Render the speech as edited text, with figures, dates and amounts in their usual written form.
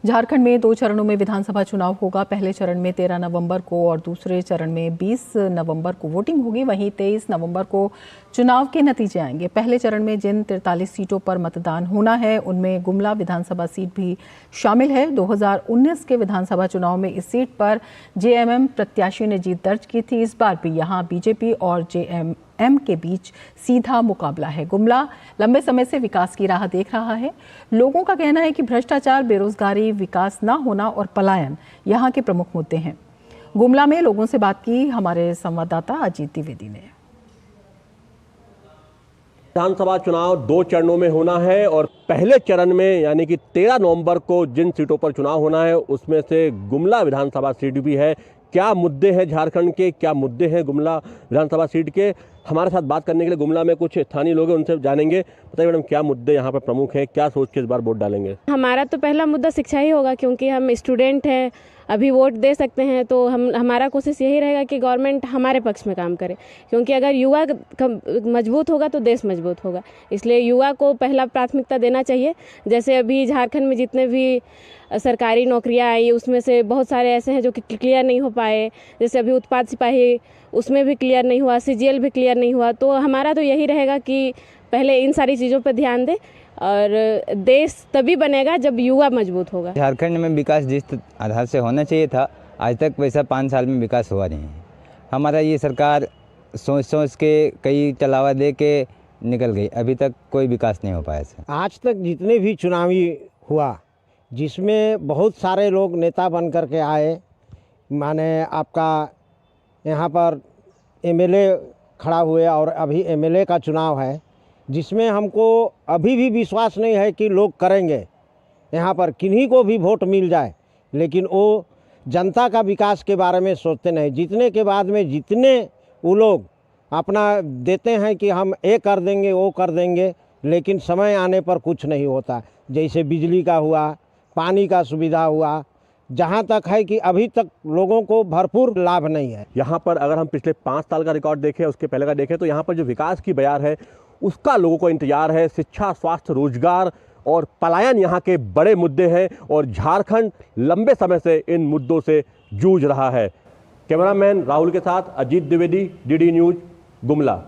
झारखंड में 2 चरणों में विधानसभा चुनाव होगा। पहले चरण में 13 नवंबर को और दूसरे चरण में 20 नवंबर को वोटिंग होगी। वहीं 23 नवंबर को चुनाव के नतीजे आएंगे। पहले चरण में जिन 43 सीटों पर मतदान होना है उनमें गुमला विधानसभा सीट भी शामिल है। 2019 के विधानसभा चुनाव में इस सीट पर जेएमएम प्रत्याशी ने जीत दर्ज की थी। इस बार भी यहां बीजेपी और जेएमएम के बीच सीधा मुकाबला है। गुमला लंबे समय से विकास की राह देख रहा है। लोगों का कहना है कि भ्रष्टाचार, बेरोजगारी, विकास न होना और पलायन यहां के प्रमुख मुद्दे हैं। गुमला में लोगों से बात की हमारे संवाददाता अजीत द्विवेदी ने। विधानसभा चुनाव 2 चरणों में होना है और पहले चरण में यानी कि 13 नवंबर को जिन सीटों पर चुनाव होना है उसमें से गुमला विधानसभा सीट भी है। क्या मुद्दे हैं झारखंड के, क्या मुद्दे हैं गुमला विधानसभा सीट के? हमारे साथ बात करने के लिए गुमला में कुछ स्थानीय लोग हैं, उनसे जानेंगे। बताइए मैडम, क्या मुद्दे यहाँ पर प्रमुख हैं, क्या सोच के इस बार वोट डालेंगे? हमारा तो पहला मुद्दा शिक्षा ही होगा, क्योंकि हम स्टूडेंट हैं, अभी वोट दे सकते हैं। तो हमारा कोशिश यही रहेगा कि गवर्नमेंट हमारे पक्ष में काम करे, क्योंकि अगर युवा मजबूत होगा तो देश मजबूत होगा। इसलिए युवा को पहला प्राथमिकता देना चाहिए। जैसे अभी झारखंड में जितने भी सरकारी नौकरियां आई उसमें से बहुत सारे ऐसे हैं जो कि क्लियर नहीं हो पाए। जैसे अभी उत्पाद सिपाही, उसमें भी क्लियर नहीं हुआ, सीजीएल भी क्लियर नहीं हुआ। तो हमारा तो यही रहेगा कि पहले इन सारी चीज़ों पर ध्यान दें और देश तभी बनेगा जब युवा मजबूत होगा। झारखंड में विकास जिस आधार से होना चाहिए था, आज तक वैसा 5 साल में विकास हुआ नहीं है। हमारा ये सरकार सोच के कई चलावा दे के निकल गई, अभी तक कोई विकास नहीं हो पाया सर। आज तक जितने भी चुनावी हुआ जिसमें बहुत सारे लोग नेता बन कर के आए, माने आपका यहाँ पर एमएलए खड़ा हुए और अभी एमएलए का चुनाव है, जिसमें हमको अभी भी विश्वास नहीं है कि लोग करेंगे। यहाँ पर किन्हीं को भी वोट मिल जाए, लेकिन वो जनता का विकास के बारे में सोचते नहीं। जीतने के बाद में जितने वो लोग अपना देते हैं कि हम ये कर देंगे वो कर देंगे, लेकिन समय आने पर कुछ नहीं होता। जैसे बिजली का हुआ, पानी का सुविधा हुआ, जहाँ तक है कि अभी तक लोगों को भरपूर लाभ नहीं है। यहाँ पर अगर हम पिछले 5 साल का रिकॉर्ड देखें, उसके पहले का देखें, तो यहाँ पर जो विकास की बयार है उसका लोगों को इंतजार है। शिक्षा, स्वास्थ्य, रोजगार और पलायन यहाँ के बड़े मुद्दे हैं और झारखंड लंबे समय से इन मुद्दों से जूझ रहा है। कैमरामैन राहुल के साथ अजीत द्विवेदी, डीडी न्यूज, गुमला।